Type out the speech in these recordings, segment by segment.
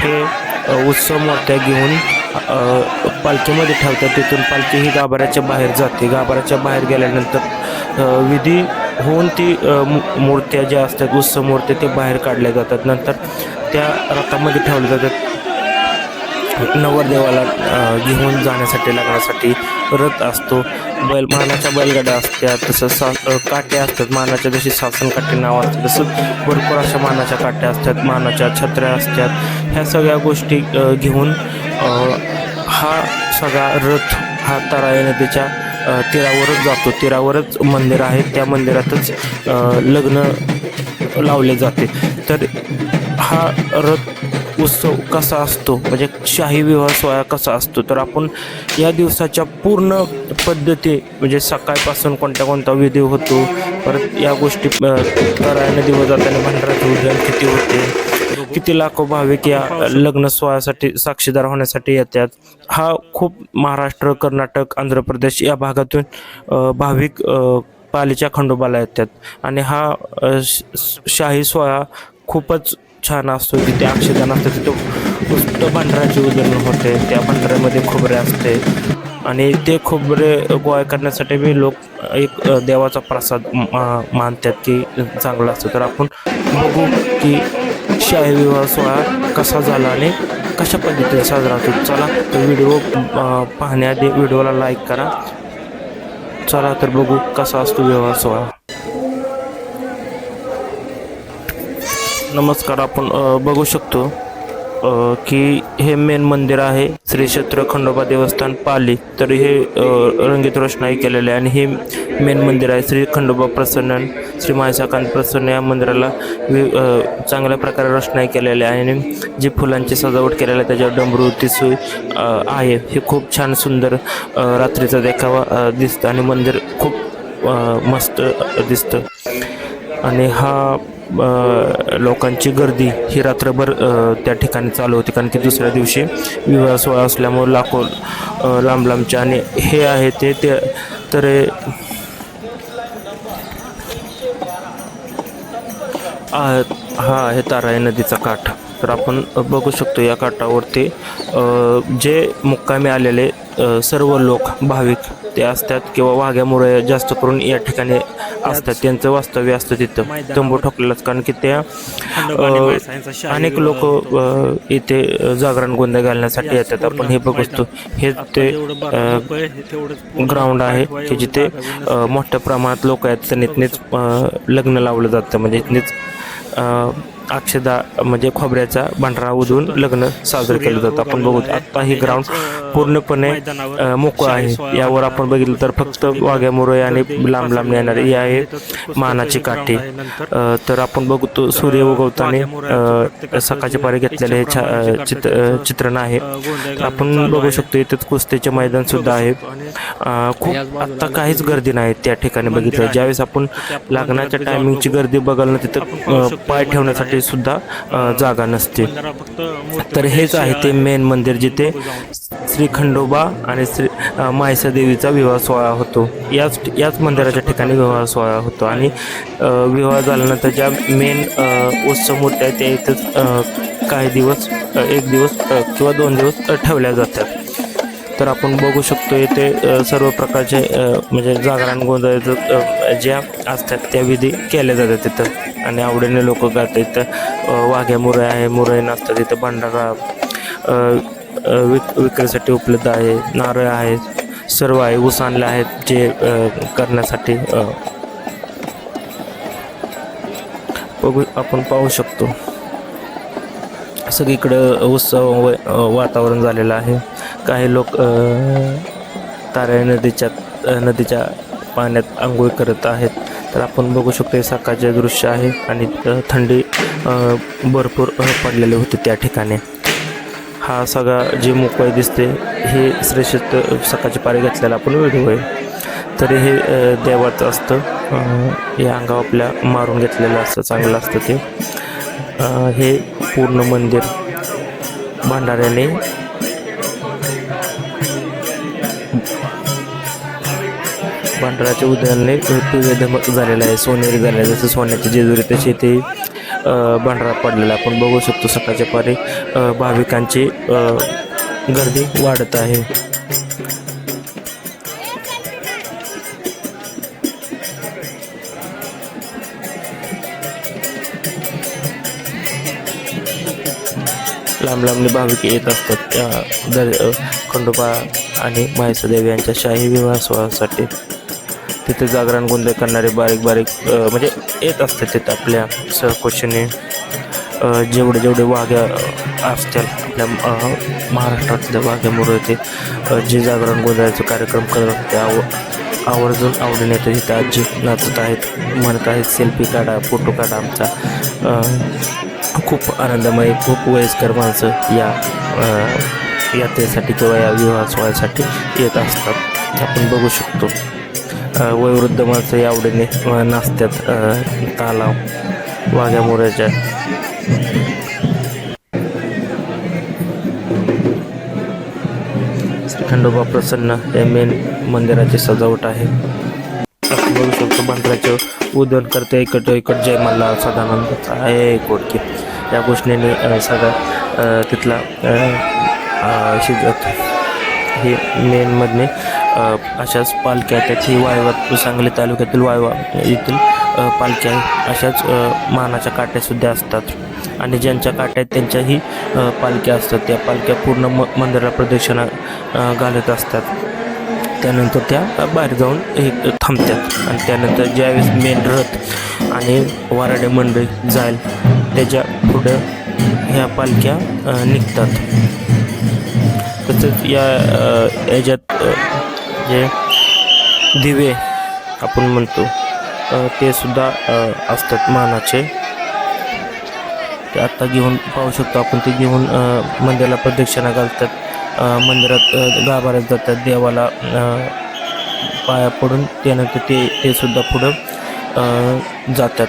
हे उत्सव मूर्त्या घेऊन पालखीमध्ये ठेवतात. तिथून पालखी ही गाभाऱ्याच्या बाहेर जाते. गाभाऱ्याच्या बाहेर गेल्यानंतर विधी होऊन ती मूर्त्या ज्या असतात उत्सव मूर्त्या ते बाहेर काढल्या जातात. नंतर त्या रथामध्ये ठेवल्या जातात. नवरदेवाला घेऊन जाण्यासाठी लागण्यासाठी रथ असतो. मानाच्या बैलगाड्या असतात. तसंच काट्या असतात. मानाच्या जशी सासन काठी नाव असतं तसं भरपूर अशा मानाच्या काट्या असतात. मानाच्या छत्र्या असतात. ह्या सगळ्या गोष्टी घेऊन हा सगळा रथ हा तराई नदीच्या तीरावरच जातो. तीरावरच मंदिर आहे. त्या मंदिरातच लग्न लावले जाते. तर हा रथ उत्सव कसा असतो म्हणजे शाही विवाह सोहळा कसा असतो तर आपण या दिवसाच्या पूर्ण पद्धती म्हणजे सकाळपासून कोणता विधी होतो, परत या गोष्टी तराई नदीवर जाताना भंडाराचे उद्यान किती होते, किती लाखो भाविक या लग्न सोहळ्यासाठी साक्षीदार होण्यासाठी येतात. हा खूप महाराष्ट्र, कर्नाटक, आंध्र प्रदेश या भागातून भाविक पालीच्या खंडोबाला येतात. आणि हा शाही सोहळा खूपच छान असतो. तिथे अक्षदान असतं. तिथं नुसतं भंडाराचे उदरण होते. त्या भंडाऱ्यामध्ये खोबरे असते आणि ते खोबरे गोळा करण्यासाठी मी लोक एक देवाचा प्रसाद मानतात की चांगला असतो. तर आपण बघू की शाही विवाह सोहळा कसा झाला आणि कशा पद्धतीने साजरा होतो. चला तर व्हिडिओ पाहण्याआधी व्हिडिओला लाईक करा. चला तर बघू कसा असतो विवाह सोहळा. नमस्कार. आपण बघू शकतो की हे मेन मंदिर आहे श्री क्षेत्र खंडोबा देवस्थान पाली. तर हे रंगीत रोषणाई केलेले आहे आणि हे मेन मंदिर आहे. श्री खंडोबा प्रसन्न, श्री मायसाकांत प्रसन्न या मंदिराला चांगल्या प्रकारे रोषणाई केलेली आहे आणि जी फुलांची सजावट केलेली आहे त्याच्यावर डमरू त्रिशूळ आहे. हे खूप छान सुंदर रात्रीचा देखावा दिसतं आणि मंदिर खूप मस्त दिसतं. आणि हा लोकांची गर्दी ही रात्रभर त्या ठिकाणी चालू होती कारण की दुसऱ्या दिवशी विवाह सोहळा असल्यामुळे लाखो लांब लांबचे आणि हे आहे ते तर हा आहे ताराई नदीचा काठ. तर आपण बघू शकतो या काठावरती जे मुक्कामी आलेले सर्व लोक भाविक ते असतात किंवा वाघ्यामुळे जास्त करून या ठिकाणी असतात. त्यांचं वास्तव्य असतं तिथं तंबू ठोकलेलाच कारण की त्या अनेक लोक इथे जागरण गोंधळ घालण्यासाठी येतात. आपण हे बघतो हे ते ग्राउंड आहे की जिथे मोठ्या प्रमाणात लोक आहेत. तर इथनेच लग्न लावलं जातं म्हणजे इथनेच अक्षदा म्हणजे खोबऱ्याचा भांडारा उधळून लग्न साजरं केलं जातं. आपण बघू आता ही ग्राउंड पूर्णपणे मोकळं आहे. यावर आपण बघितलं तर फक्त वाघ्या मुरळी आणि लांब लांब येणारे ही आहे मानाची काठी. तर आपण बघतो सूर्य उगवताना सकाळच्या पारी घेतलेले हे चित्रण आहे. आपण बघू शकतो इथेच कुस्तीचे मैदान सुद्धा आहे. खूप आत्ता काहीच गर्दी नाही त्या ठिकाणी बघितलं. ज्यावेळेस आपण लग्नाच्या टायमिंगची गर्दी बघाल ना तिथं पाय ठेवण्यासाठी सुद्धा जागा नसते. तर हेच आहे ते मेन मंदिर जिथे श्री खंडोबा आणि श्री मायसा देवीचा विवाह सोहळा होतो. याच मंदिराच्या ठिकाणी विवाह सोहळा होतो आणि विवाह झाल्यानंतर ज्या मेन उत्सव मूर्त्या आहेत त्या इथंच काही दिवस, एक दिवस किंवा 2 दिवस ठेवल्या जातात. तर आपण बघू शकतो इथे सर्व प्रकारचे म्हणजे जागरण गोंधळ ज्या असतात त्या विधी केल्या जातात तिथं आणि आवडीने लोक गातात. इथं वाघ्या मुरळी आहे, मुरळी नसतात. इथं भंडारा विक्रीसाठी उपलब्ध आहे. नारळ आहेत, सर्व आहे. ऊस आणले आहेत जे करण्यासाठी आपण पाहू शकतो. सगळीकडं उत्सव वातावरण झालेलं आहे. काही लोक ताराई नदीच्या पाण्यात आंघोळ करत आहेत. तर आपण बघू शकतो हे सकाळचे दृश्य आहे आणि थंडी भरपूर पडलेली होती त्या ठिकाणी. हा सगळा जे मोकळे दिसते हे श्रेष्ठ सकाळची पारी घेतलेला आपण व्हिडिओ आहे. तरी हे देवाचं असतं. हे अंगावर आपल्या मारून घेतलेलं असतं, चांगलं असतं ते. हे पूर्ण मंदिर भंडाऱ्याने भंडाराच्या उदयाने पिवळे धमक झालेलं आहे, सोनेरी झालेलं आहे. जसं सोन्याची जेजुरी तशी ते भंडारा पडलेला आपण बघू शकतो. सकाळच्या पारी भाविकांची गर्दी वाढत आहे. लांब लांबने भाविक येत असतात त्या खंडोबा आणि म्हैसादेवी यांच्या शाही विवाह सोहळ्यासाठी. तिथे जागरण गोंधळ करणारे बारीक म्हणजे येत असतात तिथे आपल्या सहकुशीने. जेवढे वाघ्या असतील आपल्या महाराष्ट्रातल्या वाघ्यामुळे ते जे जागरण गोंधळाचा कार्यक्रम करत असते आवर्जून आवडीने येते. तिथे आजी नाचत आहेत, म्हणत आहेत सेल्फी काढा, फोटो काढा आमचा. खूप आनंदमय, खूप वयस्कर माणसं या यात्रेसाठी किंवा या विवाह सोहळ्यासाठी येत असतात. आपण बघू शकतो वयोवृद्ध माणसं या आवडीने नाचतात तालाव वाघ्या मोऱ्याच्या. श्री खंडोबा प्रसन्न या मेन मंदिराची सजावट आहे. आपण बघू शकतो भंडाऱ्याचे उदन करते इकट जय मल्हार सदानंद आहे कोटकी या घोषणेने सगळा तिथला शिजत हे मेनमधने अशाच पालख्या आहेत. ही वायवा सांगली तालुक्यातील वायवा येथील पालख्या आहे. अशाच मानाच्या काट्यासुद्धा असतात आणि ज्यांच्या काट्या आहेत त्यांच्याही पालख्या असतात. त्या पालख्या पूर्ण मंदिराला प्रदक्षिणा घालत असतात. त्यानंतर त्या बाहेर जाऊन थांबतात आणि त्यानंतर ज्यावेळेस मेन रथ आणि वऱ्हाडी मंडळी जाईल त्याच्या पुढं ह्या पालख्या निघतात. तसंच याच्यात जे दिवे आपण म्हणतो ते सुद्धा असतात मानाचे. ते आत्ता घेऊन पाहू शकतो आपण. ते घेऊन मंदिराला प्रदक्षिणा घालतात, मंदिरात गाभाऱ्यात जातात, देवाला पाया पडून त्यानंतर ते सुद्धा पुढं जातात.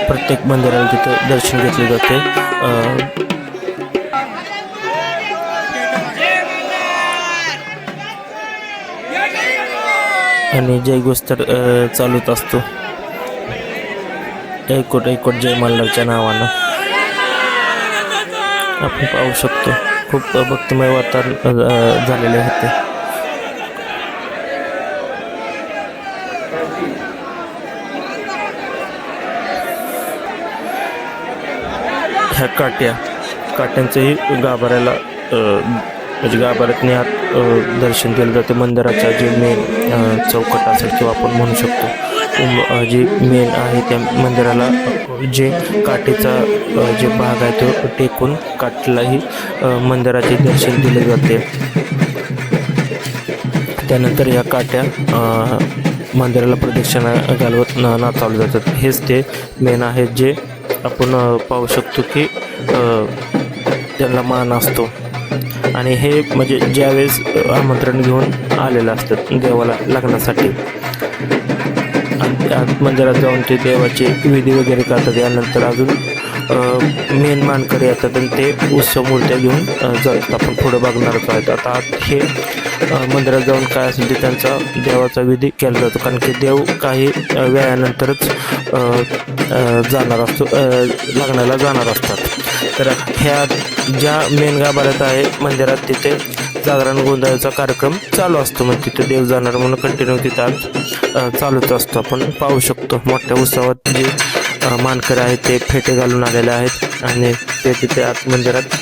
प्रत्येक मंदिराला तिथं दर्शन घेतले जाते. आणि जयघोष तर चालूच असतो ऐकोट जय मल्हारच्या नावानं. आपण पाहू शकतो खूप भक्तिमय वातावरण झालेले होते. ह्या काट्यांचंही गाभाऱ्याला म्हणजे गाभाऱ्यातने आत दर्शन केलं जाते. मंदिराचा जे मेन चौकट असेल किंवा आपण म्हणू शकतो जे मेन आहे त्या मंदिराला जे काठीचा जे भाग आहे तो टेकून काठीलाही मंदिराचे दर्शन दिले जाते. त्यानंतर या काट्या मंदिराला प्रदक्षिणा घालवत नाचावले जातात. हेच ते मेन आहेत जे आपण पाहू शकतो की त्यांना मान असतो. आणि हे म्हणजे ज्यावेळेस आमंत्रण घेऊन आलेलं असतात देवाला लग्नासाठी आणि मंदिरात जाऊन ते देवाचे विधी वगैरे करतात. यानंतर अजून मेन मानकरी येतात आणि ते उत्सव मूर्त्या घेऊन जातात. आपण पुढं बघणारच आहेत. आता हे मंदिरात जाऊन काय असेल ते त्यांचा देवाचा विधी केला जातो, कारण की देव काही वेळानंतरच जाणार असतो, लग्नाला जाणार असतात. तर ह्या ज्या मेन गाभाऱ्यात आहे मंदिरात तिथे जागरण गोंधळाचा कार्यक्रम चालू असतो. मग तिथे देव जाणार म्हणून कंटिन्यू तिथं आज चालूच असतो. आपण पाहू शकतो मोठ्या उत्सवात जे मानकरी आहेत ते फेटे घालून आलेले आहेत आणि ते तिथे आत मंदिरात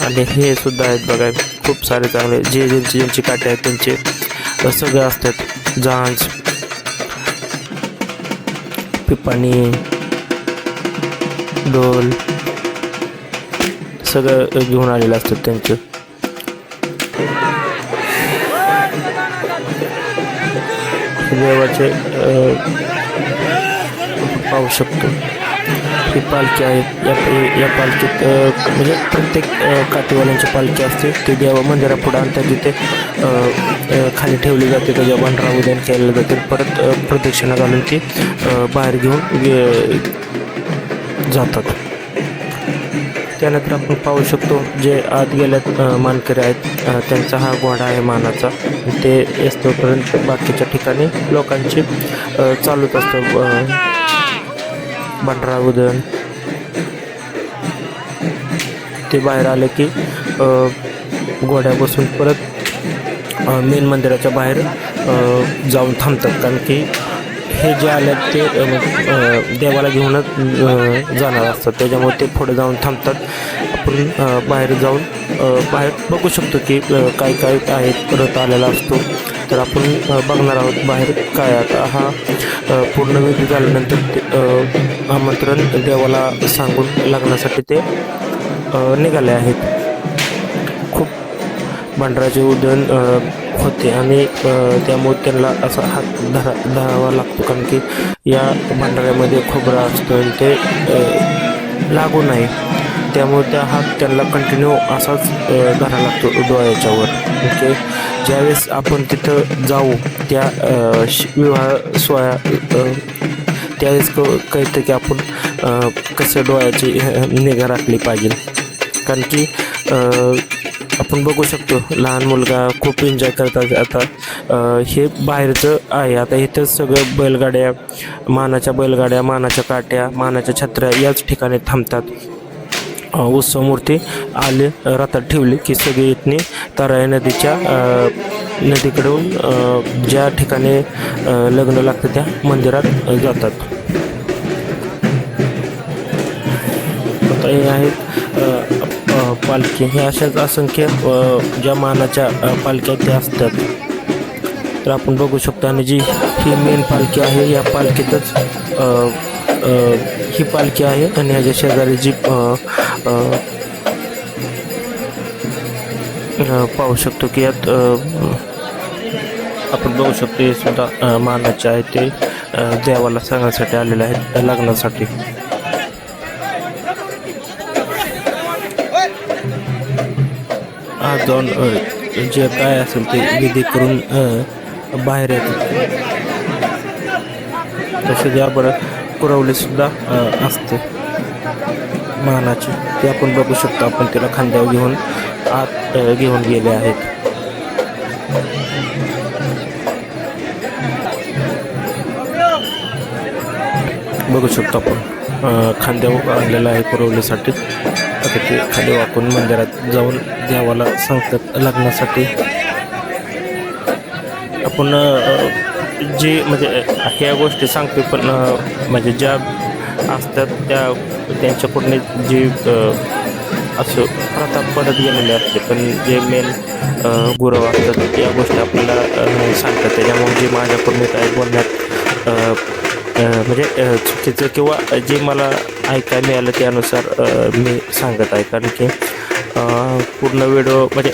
आणि हे सुद्धा आहेत बघा खूप सारे चांगले जे ज्यांची काटे आहेत त्यांचे सगळे असतात. झांज, पिपाणी, ढोल सगळं घेऊन आलेलं असतात त्यांचं. देवाचे पाहू शकतो ही पालखी आहे. या पालखीत म्हणजे प्रत्येक काठीवाल्यांची पालखी असते. ते देवा मंदिरापुढे आणतात, तिथे खाली ठेवली जाते, त्याच्या भंडारा उदयन केलं जाते. परत प्रदक्षिणा घालून ती बाहेर घेऊन जातात. त्यानंतर आपण पाहू शकतो जे आत गेल्यात मानकरी आहेत, त्यांचा हा घोडा आहे मानाचा. ते येतोपर्यंत बाकीच्या ठिकाणी लोकांची चालूच असतं भंडारा उधळण. ते बाहेर आले की घोड्या बसून परत मेन मंदिराच्या बाहेर जाऊन थांबतात, कारण की हे जे आले ते देवाला घेऊनच जाणार असतात, त्याच्यामुळे ते पुढे जाऊन थांबतात. आपण बाहेर जाऊन बाहेर बघू शकतो की काय काय आहेत, रथ आलेला असतो. तर आपण बघणार आहोत बाहेर काय. आता हा पूर्ण विधी झाल्यानंतर आमंत्रण देवाला सांगून लग्नासाठी ते निघाले आहेत. खूप भंडाराचे उधळण होते आणि त्यामुळे त्यांना असा हात धरावा लागतो, कारण की या भंडाऱ्यामध्ये खोबरा असतो आणि ते लागू नाही. त्यामुळे त्या हात त्यांना कंटिन्यू असाच धरावा लागतो डोळ्याच्यावर. ओके, ज्यावेळेस आपण तिथं जाऊ त्या विवाह सोहळा त्यावेळेस कळतं की आपण कसं डोळ्याची निगा राखली पाहिजे. कारण की आपण बघू शकतो लहान मुलगा खूप एन्जॉय करतात. आता हे बाहेरचं आहे. आता इथं सगळं बैलगाड्या, मानाच्या बैलगाड्या, मानाच्या काट्या, मानाच्या छत्र्या याच ठिकाणी थांबतात. उत्सव मूर्ती आले रथात ठेवली की सगळी इथनी तराई नदीच्या नदीकडून ज्या ठिकाणी लग्न लागतं त्या मंदिरात जातात. आता हे आहेत पालखी. हे अशाच असंख्य ज्या मानाच्या पालख्या त्या असतात. तर आपण बघू शकतो. आणि जी ही मेन पालखी आहे, या पालखीतच ही पालखी आहे आणि ह्याच्या शेजारी जी पाहू शकतो की यात आपण बघू शकतो हे सुद्धा मानाचे आहे, ते देवाला सांगण्यासाठी आलेले आहेत लग्नासाठी. आज जाऊन जे काय असेल ते विधी करून बाहेर येतात. तसे याबरोबर कुरवली सुद्धा असते मानाची, ते आपण बघू शकतो. आपण त्याला खांद्यावर घेऊन आत घेऊन गेले आहेत. बघू शकतो आपण खांद्यावर आणलेलं आहे कुरवलीसाठी. आता ते खाली वाकून मंदिरात जाऊन देवाला सांगतात लग्नासाठी. आपण जे म्हणजे ह्या गोष्टी सांगतो, पण म्हणजे ज्या असतात त्यांच्याकडून जी असं प्रथा पडत गेलेली असते, पण जे मेन गुरव असतात या गोष्टी आपल्याला सांगतात. त्याच्यामुळे जे माझ्याकडून काय बोलण्यात म्हणजे चुकीचं किंवा जे मला ऐकायला मिळालं त्यानुसार मी सांगत आहे. कारण की पूर्ण व्हिडिओ म्हणजे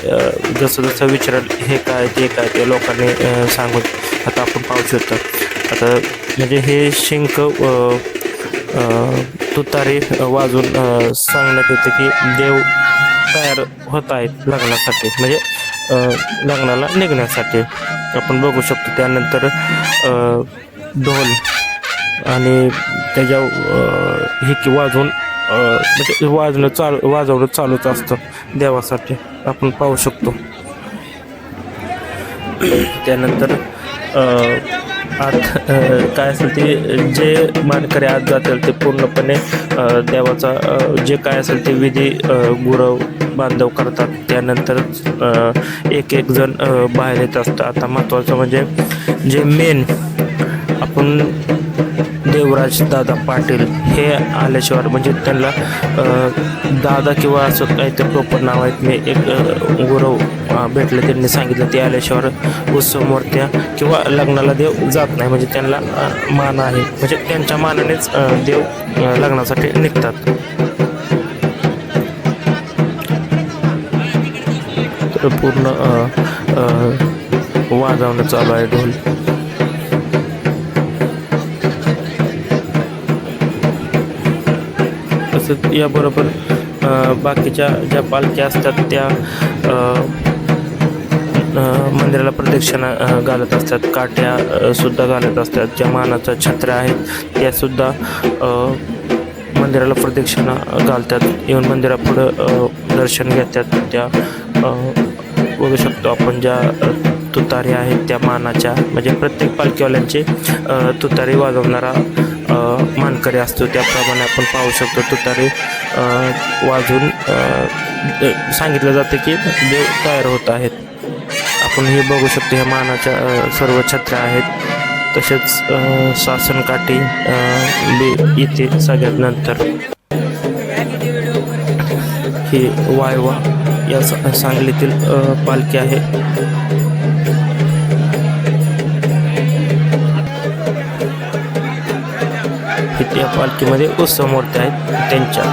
जसं जसं विचारेल हे काय ते लोकांनी सांगून. आता आपण पाहू शकतो. आता म्हणजे हे शिंक तुतारी वाजून सांगण्यात येतं की देव तयार होत आहेत लग्नासाठी, म्हणजे लग्नाला निघण्यासाठी. आपण बघू शकतो. त्यानंतर ढोल आणि त्याच्या हे की वाजवून म्हणजे वाजवणं चालूच असतं देवासाठी, आपण पाहू शकतो. त्यानंतर आत काय असेल ते जे मानकरी आत जातील ते पूर्णपणे देवाचा जे काय असेल ते विधी गुरव बांधव करतात. त्यानंतर एक जण बाहेर येत असतं. आता महत्त्वाचं म्हणजे जे मेन आपण देवराज दादा पाटील हे आल्याशिवाय, म्हणजे त्यांना दादा किंवा असं काहीतरी प्रॉपर नाव आहेत, मी एक गुरव भेटलं त्यांनी सांगितलं, ते आल्याशिवाय उत्सव मूर्त्या किंवा लग्नाला देव जात नाही. म्हणजे त्यांना मान आहे, म्हणजे त्यांच्या मानानेच देव लग्नासाठी निघतात. तर पूर्ण वाजवणं चालू आहे ढोल. तसंच याबरोबर बाकीच्या ज्या पालख्या असतात त्या मंदिराला प्रदक्षिणा घालत असतात, काट्या सुद्धा घालत असतात. ज्या मानाच्या छत्र्या आहेत त्यासुद्धा मंदिराला प्रदक्षिणा घालतात, येऊन मंदिरापुढं दर्शन घेतात. त्या बघू शकतो आपण ज्या तुतारी आहेत त्या मानाच्या, म्हणजे प्रत्येक पालखीवाल्यांचे तुतारी वाजवणारा मानकरी असतो. त्याप्रमाणे आपण पाहू शकतो तुतारी वाजवून सांगितलं जातं की देव तयार होत आहेत. आपण हे बघू शकतो ह्या मानाच्या सर्व छत्र्या आहेत. तसेच शासन काठी इथे सगळ्यात नंतर ही वायवा या सांगलीतील पालखी आहे. या पालखीमध्ये उत्सव मूर्त्या आहेत त्यांच्या.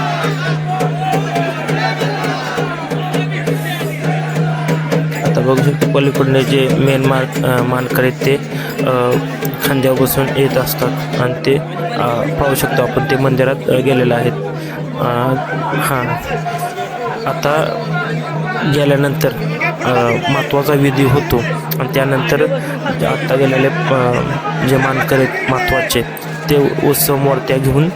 आता बघू शकतो पलीकडने जे मेन मानकरी ते खांद्यावर बसून येत असतात आणि ते पाहू शकतो आपण ते मंदिरात गेलेले आहेत. हां, आता गेल्यानंतर महत्त्वाचा विधी होतो आणि त्यानंतर आत्ता गेलेले जे मानकरी महत्त्वाचे ते उत्सव मूर्त्या घेऊन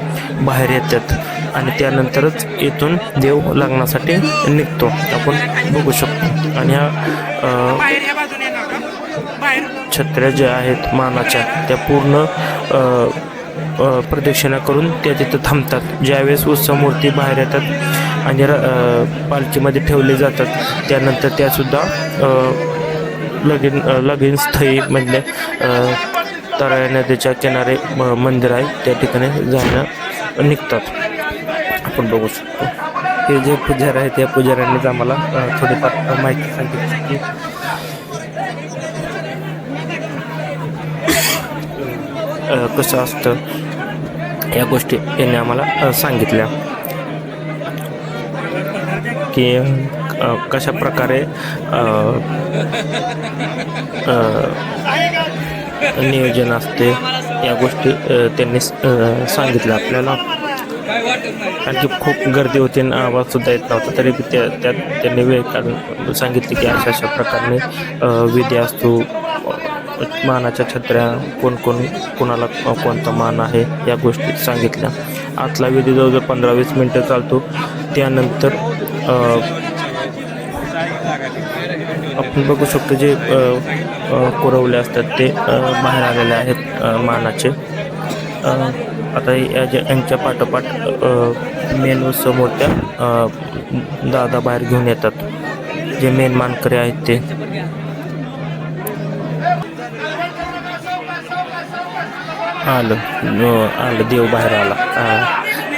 बाहेर येतात आणि त्यानंतरच इथून देव लग्नासाठी निघतो आपण बघू शकतो. आणि ह्या छत्र्या ज्या आहेत मानाच्या त्या पूर्ण प्रदक्षिणा करून त्या तिथं थांबतात. ज्यावेळेस उत्सव मूर्ती बाहेर येतात आणि पालखीमध्ये ठेवले जातात त्यानंतर त्यासुद्धा लगीन स्थळी म्हणजे तराई नदीच्या किनारे मंदिर आहे त्या ठिकाणी जाणं निघतात आपण बघू शकतो. हे जे पुजारी आहेत त्या पुजाऱ्यांनीच आम्हाला थोडीफार माहिती सांगितली की कसं असतं या गोष्टी यांनी आम्हाला सांगितल्या की कशा प्रकारे नियोजन असते या गोष्टी त्यांनी सांगितल्या आपल्याला. आणखी खूप गर्दी होती आणि आवाजसुद्धा येत नव्हता तरी त्यात त्यांनी वेळ काढून सांगितले की अशा प्रकारे विधी असतो. मानाच्या छत्र्या कोणाला कोणता मान आहे या गोष्टी सांगितल्या. आतला विधी जवळजवळ 15-20 मिनटं चालतो. त्यानंतर आपण बघू शकतो जे कुरवले असतात ते बाहेर आलेले आहेत मानाचे. आता यांच्या पाठोपाठ मेन उत्सव मूर्त्या दादा बाहेर घेऊन येतात जे मेन मानकरी आहेत ते. आलं देव बाहेर आला.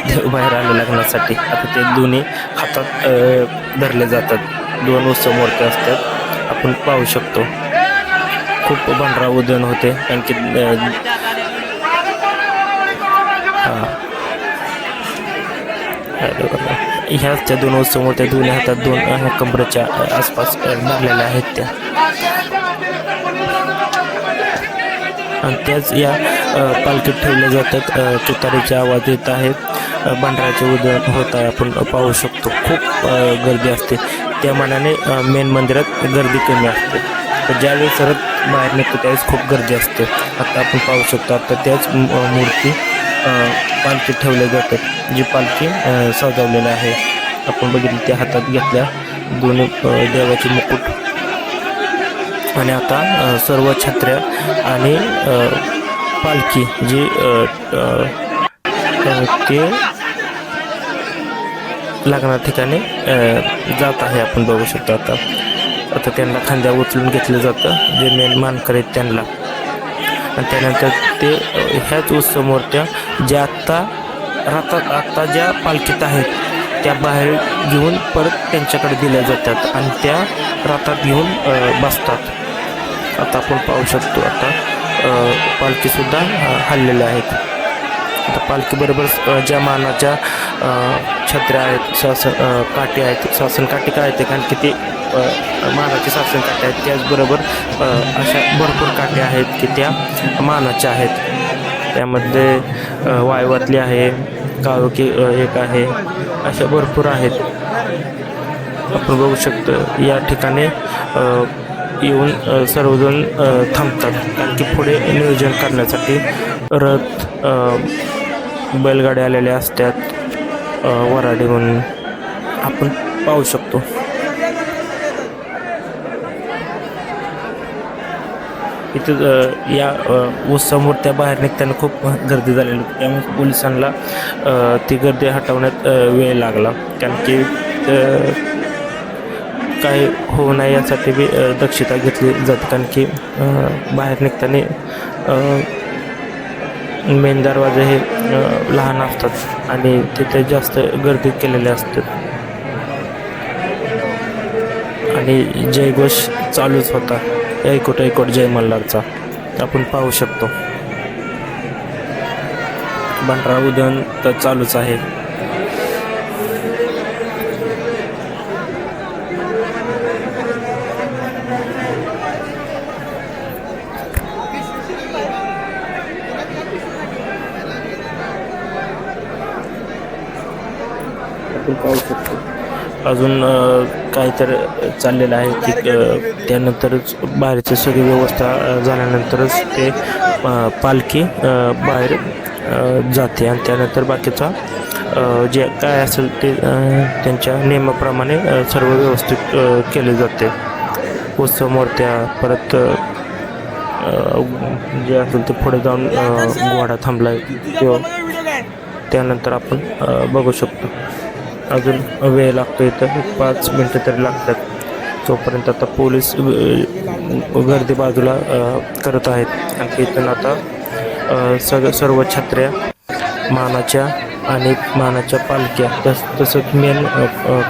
देव बाहेर आले लग्नासाठी. आता ते दोन्ही हातात धरले जातात. 2 उत्सव मूर्त्या असतात आपण पाहू शकतो. खूप भंडारा उधळण होते कारण की ह्याच त्या 2 उत्सव मूर्त्या दोन्ही हातात 2 कमरेच्या आसपास धरलेल्या आहेत त्या. आणि त्याच या पालखीत ठेवल्या जातात. तुतारीचे आवाज येत आहेत. भंडाराचे उधळण होत आहे आपण पाहू शकतो. खूप गर्दी असते त्या मानाने मेन मंदिरात गर्दी कमी असते. तर ज्यावेळेस सरत बाहेर निघतो त्यावेळेस खूप गर्दी असते. आता आपण पाहू शकतो आता त्याच मूर्ती पालखीत ठेवल्या जातात. जी पालखी सजवलेली आहे आपण बघितली त्या हातात घेतल्या 2 देवाचे मुकुट. आणि आता सर्व छत्र्या आणि पालखी जी ते लग्ना ठिकाणी जात आहे आपण बघू शकतो. आता त्यांना खांद्या उचलून घेतलं जातं जे मेन मानकरी आहेत त्यांना. आणि त्यानंतर ते ह्याच उत्सव मूर्त्या ज्या आत्ता ज्या पालखीत आहेत त्या बाहेर घेऊन परत त्यांच्याकडे दिल्या जातात आणि त्या रथात घेऊन बसतात. आता आपण पाहू शकतो आता पालखीसुद्धा हललेल्या आहेत. आता पालखीबरोबर ज्या मानाच्या छत्र्या आहेत काठी आहेत शासन काठी काय आहेत कारण की ते मानाचे शासन काठी आहेत. त्याचबरोबर अशा भरपूर काठी आहेत की त्या मानाच्या आहेत. त्यामध्ये वायवातली आहे काळोखी एक आहे अशा भरपूर आहेत आपण बघू शकतो. या ठिकाणी येऊन सर्वजण थांबतात कारण की पुढे नियोजन करण्यासाठी रथ बैलगाड्या आलेल्या असतात. वराडी म्हणून आपण पाहू शकतो. इथं या उत्सव मूर्त्या बाहेर निघताना खूप गर्दी झालेली होती, त्यामुळे पोलिसांना ती गर्दी हटवण्यात वेळ लागला. कारण की काही होऊ नये यासाठी बी दक्षता घेतली जाते. कारण की बाहेर निघताना मेन दरवाजे हे लहान असतात आणि तिथे जास्त गर्दी केलेले असतात आणि जयघोष चालूच होता, ऐकोट ऐकोट जय मल्हारचा आपण पाहू शकतो. भंडारा उधळण तर चालूच आहे. आपण पाहू शकतो अजून काहीतरी चाललेलं आहे की त्यानंतरच बाहेरची सगळी व्यवस्था झाल्यानंतरच ते पालखी बाहेर जाते आणि त्यानंतर बाकीचा जे काय असेल ते त्यांच्या नियमाप्रमाणे सर्व व्यवस्थित केले जाते. उत्सव मूर्त्या परत जे असेल ते पुढे जाऊन घोडा थांबला आहे त्यानंतर आपण बघू शकतो. अजून वेळ लागतो, इथं 5 मिनटं तरी लागतात. तोपर्यंत आता पोलीस गर्दी बाजूला करत आहेत आणि इथून आता सर्व छत्र्या मानाच्या आणि मानाच्या पालख्या तसंच मेन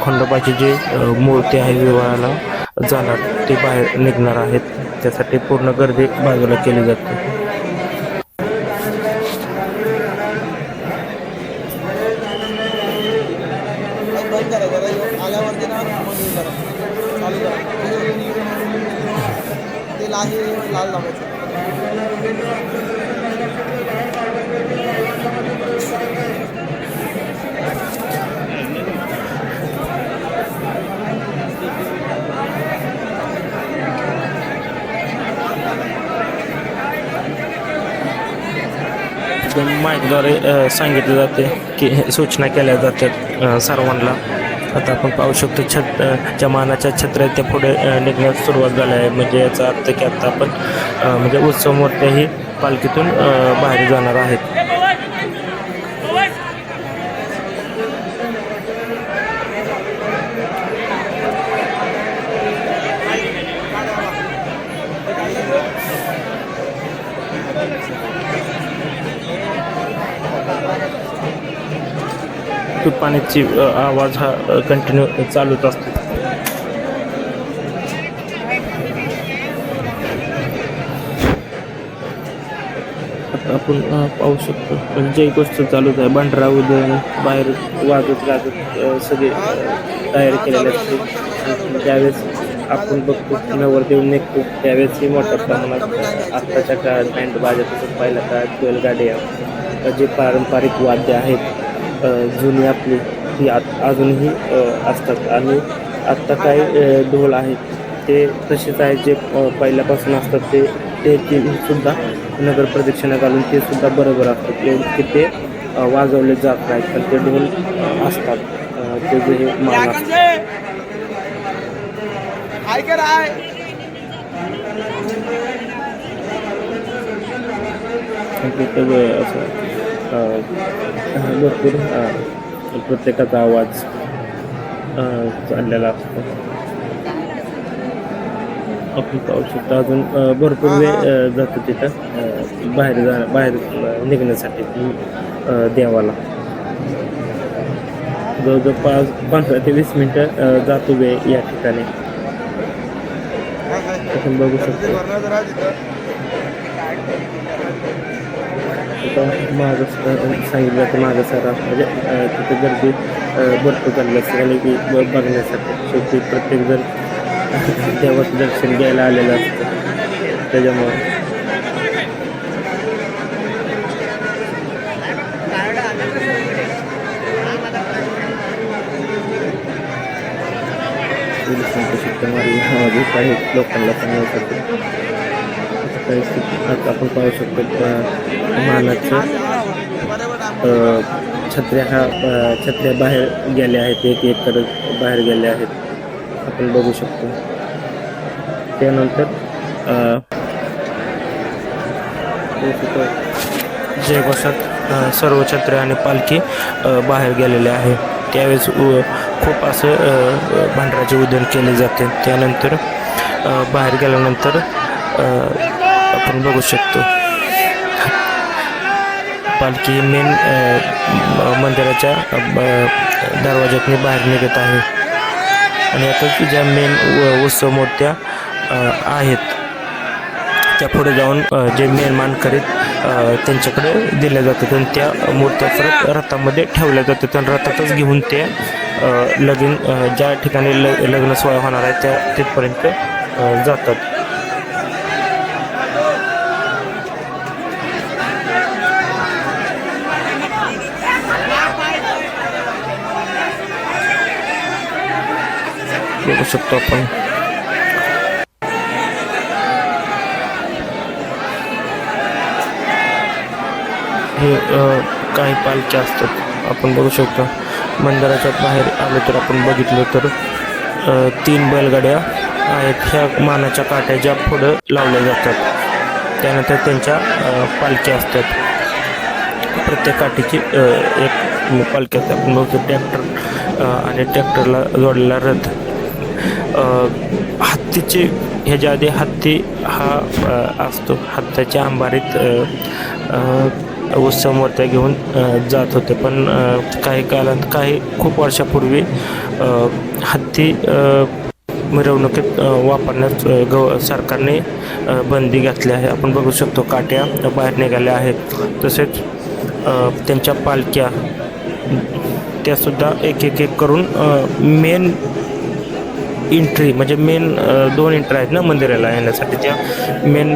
खंडोबाची जी मूर्ती आहे विवाहाला जाणार ते बाहेर निघणार आहेत. त्यासाठी पूर्ण गर्दी बाजूला केली जाते. माहितीद्वारे सांगितले जाते की सूचना केल्या जातात सर्वांना. आता आपण पाहू शकतो ज्या मानाच्या छत्र्या त्या पुढे निघण्यास सुरुवात झाली आहे. म्हणजे याचा अर्थ की आता आपण म्हणजे उत्सव मूर्त्याही पालखीतून बाहेर जाणार आहेत. पाण्याची आवाज हा कंटिन्यू चालूच असतो. आपण पाहू शकतो म्हणजे एक गोष्ट चालूच आहे. भंडारा उधळण बाहेर वाजत गाजत सगळे तयारी केलेले असते. त्यावेळेस आपण बघतो नवरदेव निघतो त्यावेळेसही मोठ्या प्रमाणात आत्ताच्या काळात बँड बाजा तसंच पहिल्या काळात बैलगाड्या जे पारंपरिक वाद्य आहेत जुनी आपली ती अजूनही असतात आणि आत्ता काही ढोल आहेत ते तसेच आहेत जे पहिल्यापासून असतात ते सुद्धा नगर प्रदक्षिणा घालून ते सुद्धा बरोबर असतात. एवढं की ते वाजवले जात नाहीत पण ते ढोल असतात. ते जे मान असतात असं भरपूर प्रत्येकाचा आवाज चाललेला असतो. आपण पाहू शकतो अजून भरपूर वेळ जातो तिथं बाहेर निघण्यासाठी देवाला. जवळजवळ 15 ते 20 मिनटं जातो वेळ या ठिकाणी आपण बघू शकतो. मागं सांगितलं तर मागं सरा म्हणजे तिथे गर्दी भरपूर झाली असते आणि की बघण्यासाठी शेवटी प्रत्येकजण देवाचं दर्शन घ्यायला आलेलं असतं. त्याच्यामुळं पोलिसांच्या शिक्कामारी काही लोकांना सांगण्यासाठी परिस्थिती आता आपण पाहू शकतो मानाचं छत्र्या बाहेर गेल्या आहेत, एक एक करत बाहेर गेल्या आहेत आपण बघू शकतो. त्यानंतर जयघोषात सर्व छत्र्या आणि पालखी बाहेर गेलेले आहे. त्यावेळेस खूप असं भांडराचे उदयन केले जाते. त्यानंतर बाहेर गेल्यानंतर आपण बघू शकतो पालखी मेन मंदिराच्या दरवाज्यातून बाहेर निघत आहे. आणि आता ज्या मेन उत्सव मूर्त्या आहेत त्या पुढे जाऊन जे मेन मानकरीत त्यांच्याकडे दिल्या जातात आणि त्या मूर्त्या परत रथामध्ये ठेवल्या जातात आणि रथातच घेऊन ते लगीन ज्या ठिकाणी लग्न सोहळा होणार आहे त्या तिथपर्यंत जातात. बघू शकतो आपण हे काही पालख्या असतात आपण बघू शकतो. मंदिराच्या बाहेर आलो तर आपण बघितलं तर 3 बैलगाड्या आहेत. ह्या मानाच्या काट्या ज्या पुढं लावल्या जातात त्यानंतर त्यांच्या पालख्या असतात. प्रत्येक काठीची एक पालखी असते. आपण बघतो ट्रॅक्टर आणि ट्रॅक्टरला जोडलेला रथ. हत्तीचे ह्याच्या आधी हत्ती हा असतो. हत्तीच्या अंबारीत उत्सव मूर्त्या घेऊन जात होते. पण काही खूप वर्षापूर्वी हत्ती मिरवणुकीत वापरण्यास सरकारने बंदी घातली आहे. आपण बघू शकतो काट्या बाहेर निघाल्या आहेत. तसेच त्यांच्या पालख्या त्यासुद्धा एक एक करून मेन एंट्री म्हणजे मेन 2 एंट्री आहेत ना मंदिराला येण्यासाठी, त्या मेन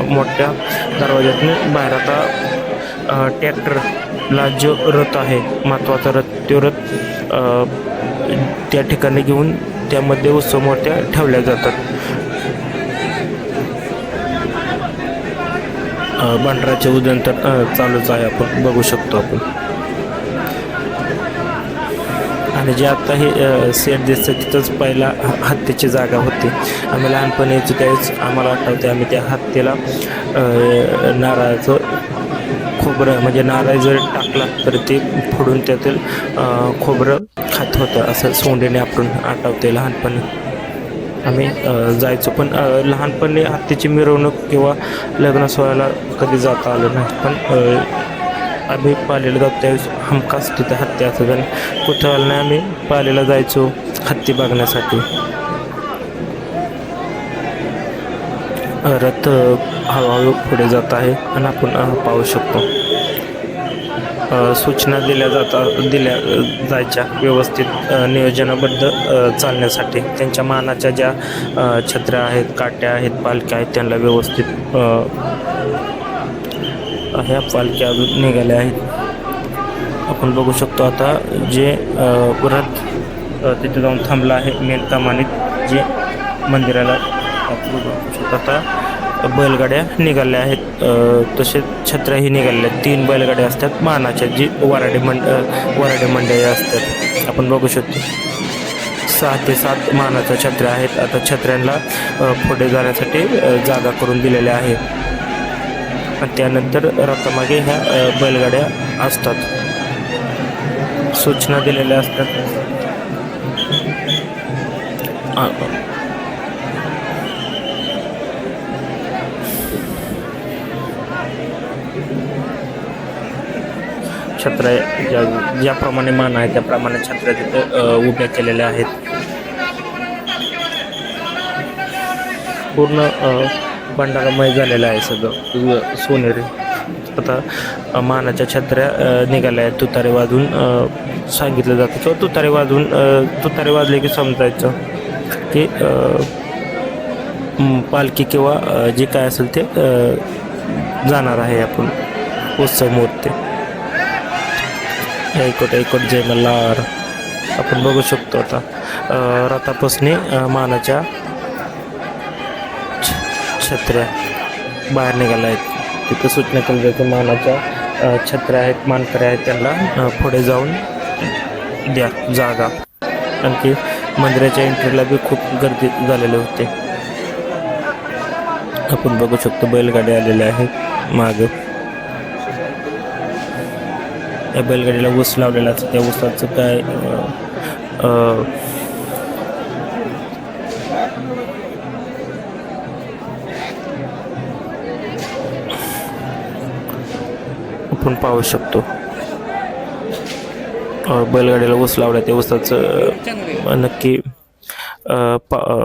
मोठ्या दरवाज्यातून बाहेर आता ट्रॅक्टरला जो रथ आहे महत्त्वाचा रथ तो रथ त्या ठिकाणी घेऊन त्यामध्ये उत्सव मूर्त्या ठेवल्या जातात. भांडराचे उदयन तर चालूच आहे आपण बघू शकतो आपण. आणि जे आत्ता हे सेट दिसतं तिथंच पहिला हत्तीची जागा होती. आम्ही लहानपणी यायचो त्यावेळेस आम्हाला आठवते आम्ही त्या हत्तीला नारळाचं खोबरं म्हणजे नारळ जर टाकला तर ते फोडून त्यातील खोबरं खात होतं असं सोंडेने आपण आठवते. लहानपणी आम्ही जायचो. पण लहानपणी हत्तीची मिरवणूक किंवा लग्न सोहळ्याला कधी जाता आलं नाही. पण आम्ही पालीला जातो त्यावेळेस हमखास तिथे हत्ती असतात आणि कुठं नाही आम्ही पालीला जायचो हत्ती बघण्यासाठी. रथ हळूहळू पुढे जात आहे आणि आपण पाहू शकतो. सूचना दिल्या जायच्या व्यवस्थित नियोजनाबद्ध चालण्यासाठी. त्यांच्या मानाच्या ज्या छत्र्या आहेत, काट्या आहेत, पालख्या आहेत त्यांना व्यवस्थित ह्या पालख्या अजून निघाल्या आहेत. आपण बघू शकतो आता जे रथ तिथे जाऊन थांबला आहे मेन कमानीत जे मंदिराला. आता बैलगाड्या निघाल्या आहेत. तसेच छत्र्याही निघाल्या आहेत. 3 बैलगाड्या असतात मानाच्या जी वराडे मंडळी असतात. आपण बघू शकतो 6 ते 7 मानाच्या छत्र्या आहेत. आता छत्र्यांना पुढे जाण्यासाठी जागा करून दिलेल्या आहे. आणि त्यानंतर रथामागे ह्या बैलगाड्या असतात. सूचना दिलेल्या असतात. छत्र्या ज्याप्रमाणे मान आहे त्याप्रमाणे छत्र्या तिथं उभ्या केलेल्या आहेत. पूर्ण भंडारामय झालेलं आहे सगळं सोनेरी. आता मानाच्या छत्र्या निघाल्या आहेत. तुतारे वाजून सांगितलं जातं किंवा तुतारे वाजले की समजायचं की पालखी किंवा जे काय असेल ते जाणार आहे आपण उत्सव मूर्ती. ऐकट जय मल्हार आपण बघू शकतो. आता रथापासून मानाच्या छत्र्या बाहेर निघाल्या आहेत. तिथे सूचना केली जाते मानाच्या छत्र्या आहेत, मानकरी आहेत, त्यांना पुढे जाऊन द्या जागा. आणखी मंदिराच्या एंट्रीला बी खूप गर्दी झालेली होते. आपण बघू शकतो बैलगाडी आलेल्या आहेत माग. या बैलगाडीला ऊस लावलेला असतं, त्या ऊसाचं काय आपण पाहू शकतो. बैलगाडीला ऊस लावला, त्या ऊसाचं नक्की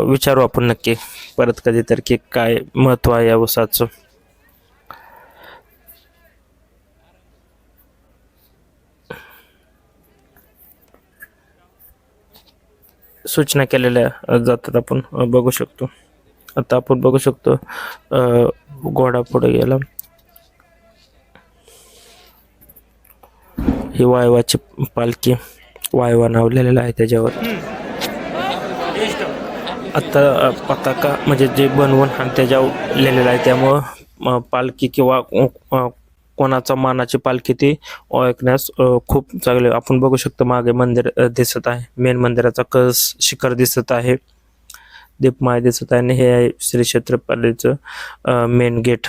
विचारू आपण नक्की परत कधीतरी की काय महत्त्व आहे या ऊसाचं. सूचना केलेल्या जातात आपण बघू शकतो. आता आपण बघू शकतो घोडा पुढे गेला. ही वायवाची पालखी, वायवा नाव लिहिलेलं आहे त्याच्यावर. आता पताका म्हणजे जे बनवून आणि त्याच्यावर लिहिलेलं आहे, त्यामुळं पालखी किंवा कोणाचा मानाची पालखी ती ओळखण्यास खूप चांगले. आपण बघू शकतो मागे मंदिर दिसत आहे, मेन मंदिराचा कळस शिखर दिसत आहे, दीपमाळ दिसत आहे, आणि हे आहे श्री क्षेत्रपालीचं मेन गेट.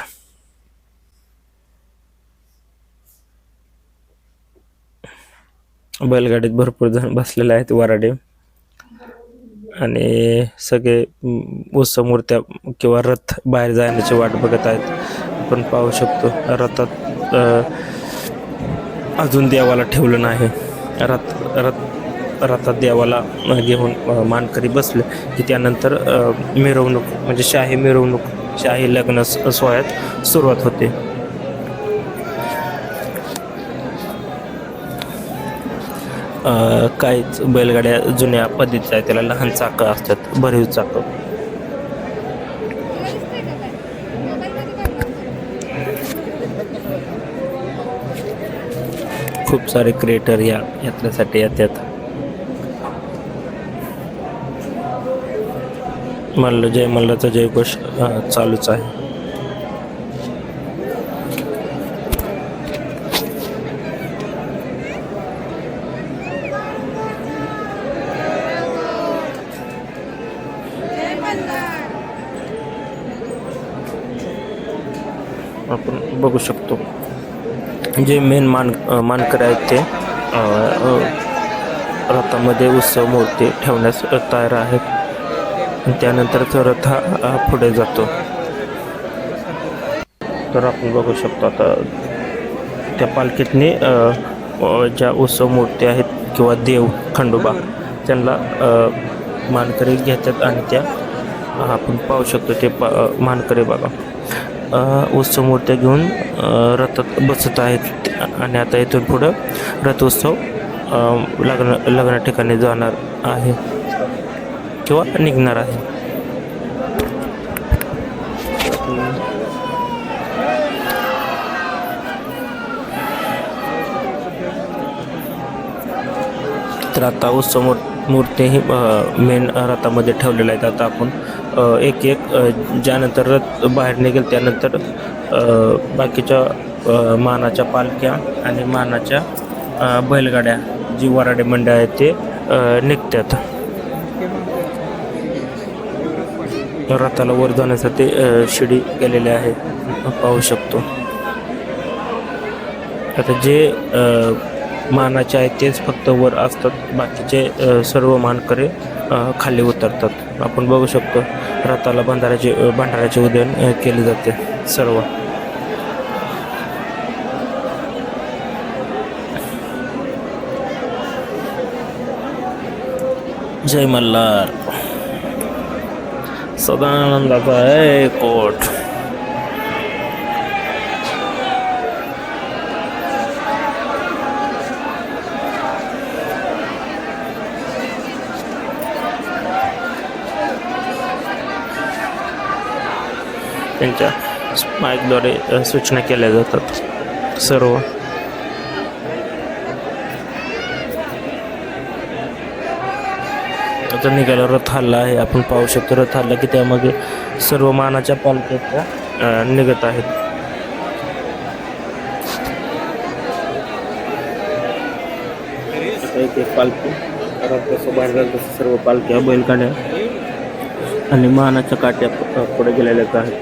बैलगाडीत भरपूर जण बसलेले आहेत वराडे, आणि सगळे उत्सव मूर्त्या किंवा रथ बाहेर जाण्याची वाट बघत आहेत. आपण पाहू शकतो रथात अजून देवाला ठेवलं नाही. रथात देवाला घेऊन मानकरी बसले की त्यानंतर मिरवणूक म्हणजे शाही मिरवणूक, शाही लग्न सोहळ्यात सुरुवात होते. काहीच बैलगाड्या जुन्या पद्धतीच्या आहेत, त्याला लहान चाकं असतात, भरीव चाकं. खूप सारे क्रिएटर यात्रेसाठी येतात. मल्ल जय मल्लाचा जयघोष चालूच आहे. आपण बघू शकतो जे मेन मानकरी आहेत ते रथामध्ये उत्सव मूर्ती ठेवण्यास तयार आहेत. त्यानंतर रथ हा पुढे जातो. तर आपण बघू शकतो आता त्या पालखीतनी ज्या उत्सव मूर्ती आहेत किंवा देव खंडोबा त्यांना मानकरी घेतात, आणि त्या आपण पाहू शकतो ते मानकरी बघा उत्सव मूर्त्या घेऊन रथात बसत आहेत. आणि आता इथून पुढं रथोत्सव लग्न ठिकाणी जाणार आहे किंवा निघणार आहे. तर आता उत्सव मूर्ती ही मेन रथामध्ये ठेवलेल्या आहेत. आता आपण एक ज्यानंतर रथ बाहेर निघेल त्यानंतर बाकीच्या मानाच्या पालख्या आणि मानाच्या बैलगाड्या जी वराडे मंडळ आहेत ते निघतात. रथाला वर जाण्यासाठी शिडी केलेली आहे, पाहू शकतो. आता जे मानाचे आहेत तेच फक्त वर असतात, बाकीचे सर्व मानकरी खाली उतरतात. आपण बघू शकतो रथाला भंडाऱ्याचे उदयन केले जाते सर्व. जय मल्हार, सदानंदाचा आहे कोट. त्यांच्या माईकद्वारे सूचना केल्या जातात सर्व. आता निघाला रथ हल्ला आहे, आपण पाहू शकतो. रथ हल्ला की त्यामध्ये सर्व मानाच्या पालख्या निघत आहेत. एक पालखी जसं बाहेर जाईल तसं सर्व पालख्या बैलगाड्या आणि मानाच्या काट्या पुढे गेलेल्याच आहेत.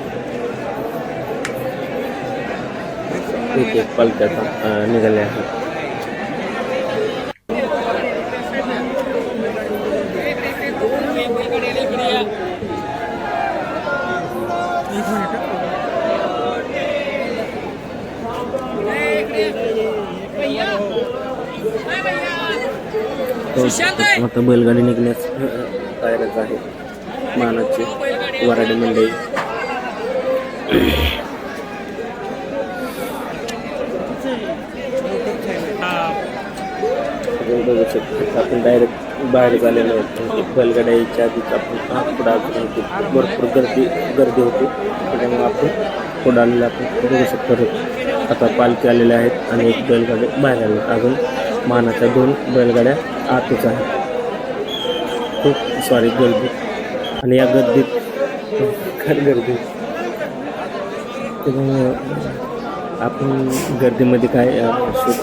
एक एक पालख्या निघाल्या आहेत. आता बैलगाडी निघण्यास तयारच आहे. मानाची वराडी मंडळी आपण डायरेक्ट बाहेर झालेलो आहोत. बैलगाड्या यायच्या आधीच आपण पुढे भरपूर गर्दी होती, त्याच्यामुळे आपण पुढे आलेलं आपण बघू शकतो. आता पालखी आलेल्या आहेत आणि एक बैलगाडी बाहेर आले. अजून मानाच्या 2 बैलगाड्या आतच आहेत. खूप सॉरी गर्दी आणि या गर्दीत गर्दी आपण गर्दीमध्ये काय शूट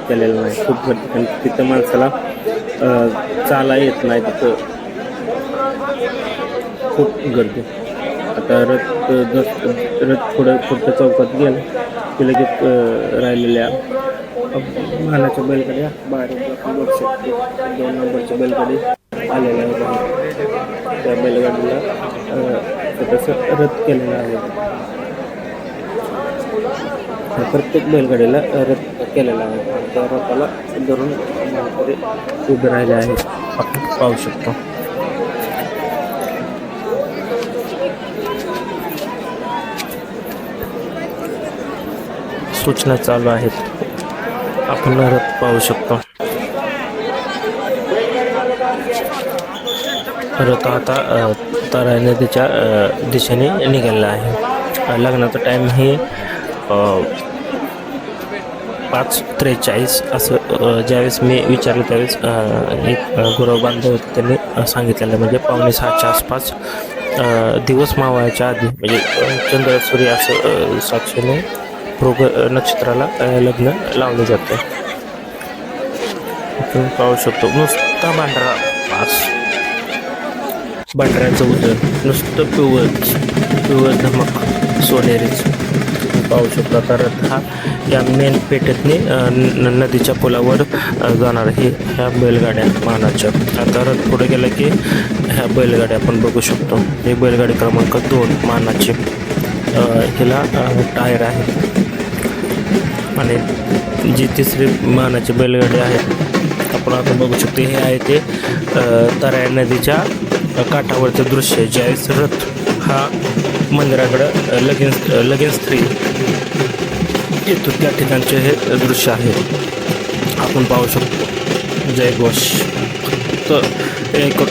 केलेलं नाही. खूप गर्दी कारण तिथं माणसाला चाला येत नाही. तिथं खूप गर्दी. आता रथ पुढच्या चौकात गेला की लगेच राहिलेल्या मानाच्या बैलगाड्या बाहेर बघू शकतो. 2 नंबरची बैलगाडी आलेल्या आहे. त्या बैलगाडीला तसं रथ केलेला आहे. प्रत्येक बैलगाडीला रथ केलेला आहे. त्या रथाला धरून मानकरी उभे राहिले आहेत, आपण पाहू शकतो. सूचना चालू आहेत, आपण रथ पाहू शकतो. रथ आता ताराई नदीच्या दिशेने निघालेला आहे. लग्नाचा टाईम हे 5:43 असं ज्यावेळेस मी विचारलं त्यावेळेस एक गुरव बांधव होते, त्यांनी सांगितलेलं म्हणजे 5:45च्या आसपास दिवस मावळायच्या आधी म्हणजे चंद्र सूर्य असं साक्षीने मृग नक्षत्राला लग्न लावले जाते. आपण पाहू शकतो नुसता पांढरा पास, पांढऱ्याचं उदर, नुसतं पिवळ धमक सोनेरीच पाहू शकतो. आता रथ हा या मेन पेठेतने नदीच्या पुलावर जाणार हे ह्या बैलगाड्या मानाच्या. आता रथ पुढे गेला की ह्या बैलगाड्या आपण बघू शकतो. ही बैलगाडी क्रमांक 2 मानाची. हिला टायर आहे आणि जी तिसरी मानाची बैलगाडी आहे आपण आता बघू शकतो. हे आहे ते ताराई नदीच्या काठावरचं दृश्य. ज्यावेळेस रथ हा मंदिराकडं लगीन स्त्री येतो त्या ठिकाणचे हे दृश्य आहे, आपण पाहू शकतो. जय घोष तर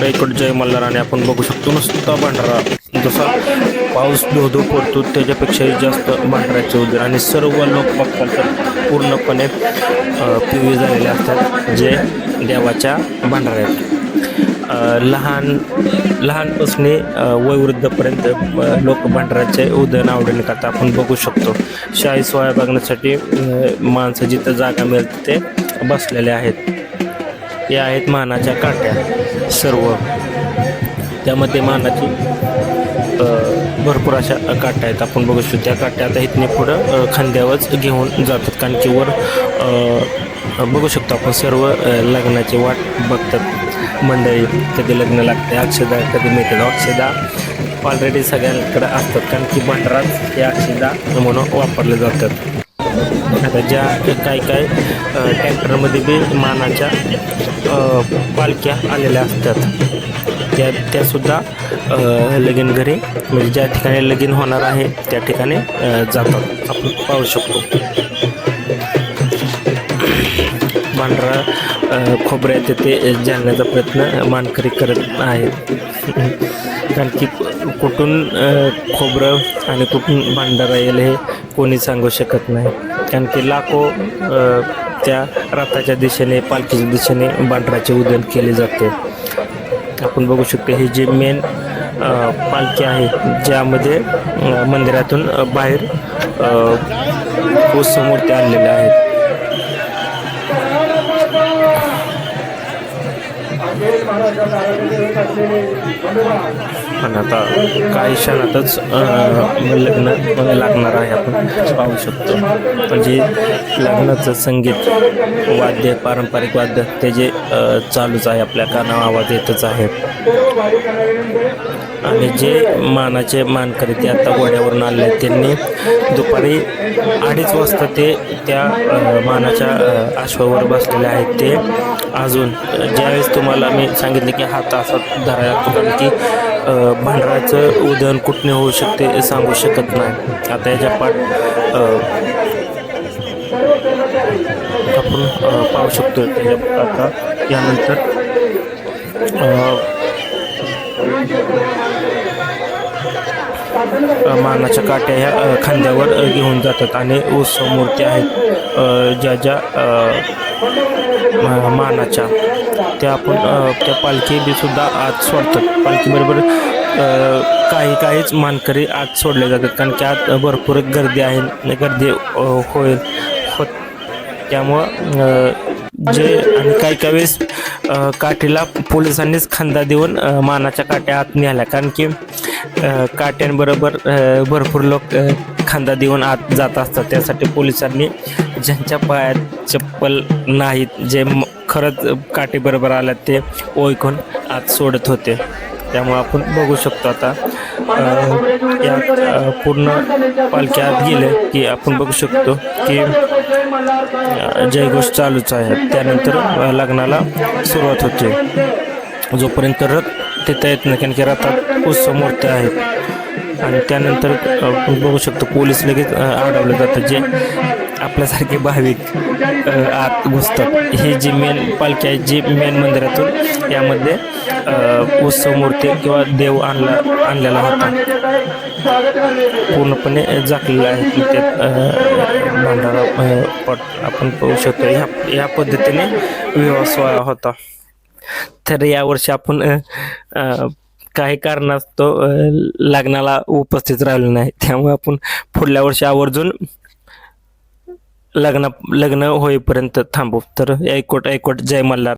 एकट जय मल्हार आणि आपण बघू शकतो नुसता पांढरा. जसा पाऊस धो पडतो त्याच्यापेक्षाही जास्त पांढऱ्याचे उदर आणि सर्व लोक बघतात तर पूर्णपणे पिवळे झालेले असतात जे देवाच्या पांढऱ्या आहेत. लहानपासून वयोवृद्धपर्यंत लोक भांडाराचे उदयन आवडीने करतात, आपण बघू शकतो. शाही सोहळा बघण्यासाठी माणसं जिथं जागा मिळते ते बसलेले आहेत. या आहेत मानाच्या काट्या सर्व, त्यामध्ये मानाची भरपूर अशा काट्या आहेत, आपण बघू शकतो. त्या काट्या आता इथने पुढं खांद्यावरच घेऊन जातात कारण की वर बघू शकतो आपण सर्व लग्नाची वाट बघतात मंडळी. कधी लग्न लागते, अक्षदा कधी मिळते. अक्षदा ऑलरेडी सगळ्यांकडे असतात कारण की भंडारात हे अक्षदा म्हणून वापरले जातात. आता ज्या काही ट्रॅक्टरमध्ये बी मानाच्या पालख्या आलेल्या असतात त्यासुद्धा लगीन घरी म्हणजे ज्या ठिकाणी लगीन होणार आहे त्या ठिकाणी जातात, आपण पाहू शकतो. पांढरा खोबऱ्यात ते जाणण्याचा प्रयत्न मानकरी करत आहेत कारण की कुठून खोबरं आणि कुठून भांडारा येईल हे कोणी सांगू शकत नाही कारण की लाखो त्या रथाच्या दिशेने पालखीच्या दिशेने भांडाराचे उदयन केले जाते. आपण बघू शकतो ही जी मेन पालखी आहे ज्यामध्ये मंदिरातून बाहेर मूर्त्या आणलेल्या आहेत. आणि आता काही क्षणातच लग्न लागणार आहे, आपण पाहू शकतो. म्हणजे लग्नाचं संगीत वाद्य, पारंपरिक वाद्य ते जे चालूच आहे, आपल्या कानावर आवाज येतच आहे. आणि जे मानाचे मानकरी ते आता घोड्यावरून आले, त्यांनी दुपारी 2:30 वाजता ते त्या मानाच्या अश्वावर बसलेले आहेत. ते अजून ज्यावेळेस तुम्हाला मी सांगितले की हात असा धरायला लागतो, कारण की भांडराचं उधळण कुठने होऊ शकते सांगू शकत नाही. आता याच्या पाठ आपण पाहू शकतो. आता यानंतर मानाच्या काट्या ह्या खांद्यावर घेऊन जातात आणि उत्सव मूर्ती आहेत ज्या ज्या मानाच्या, त्या आपण त्या पालखी सुद्धा आत सोडतात. पालखीबरोबर काहीच मानकरी आत सोडले जातात, कारण की आत भरपूर गर्दी आहे, गर्दी होत. त्यामुळं जे आणि काही वेळेस काठीला पोलिसांनीच खांदा देऊन मानाच्या काट्या आत न्याल्या, कारण की काट्यांबरोबर भरपूर लोक खांदा देऊन आत जात असतात. त्यासाठी पोलिसांनी ज्यांच्या पायात चप्पल नाहीत, जे खरंच काठीबरोबर आल्यात, ते ओळखून आत सोडत होते. त्यामुळे आपण बघू शकतो आता या पूर्ण पालख्यात गेले की आपण बघू शकतो की जयघोष चालूच आहे. त्यानंतर लग्नाला सुरुवात होते. जोपर्यंत रथ तिथं येत नाही, कारण की रथात उत्सव मूर्त्या आहेत. आणि त्यानंतर आपण बघू शकतो पोलीस लगेच अडवले जातात, जे आपल्यासारखे भाविक आत घुसतात. ही जी मेन पालखी आहे, जी मेन मंदिरातून, यामध्ये उत्सव मूर्ती किंवा देव आणलेला होता, पूर्णपणे झाकलेला आहे. त्यात भांडारा पट आपण पाहू शकतो. ह्या पद्धतीने विवाह सोहळा होता. तर यावर्षी आपण काही कारणास्तव लग्नाला उपस्थित राहिलो नाही, त्यामुळे आपण पुढल्या वर्षी आवर्जून लग्न होईपर्यंत थांबू. तर ऐकोट जय मल्हार.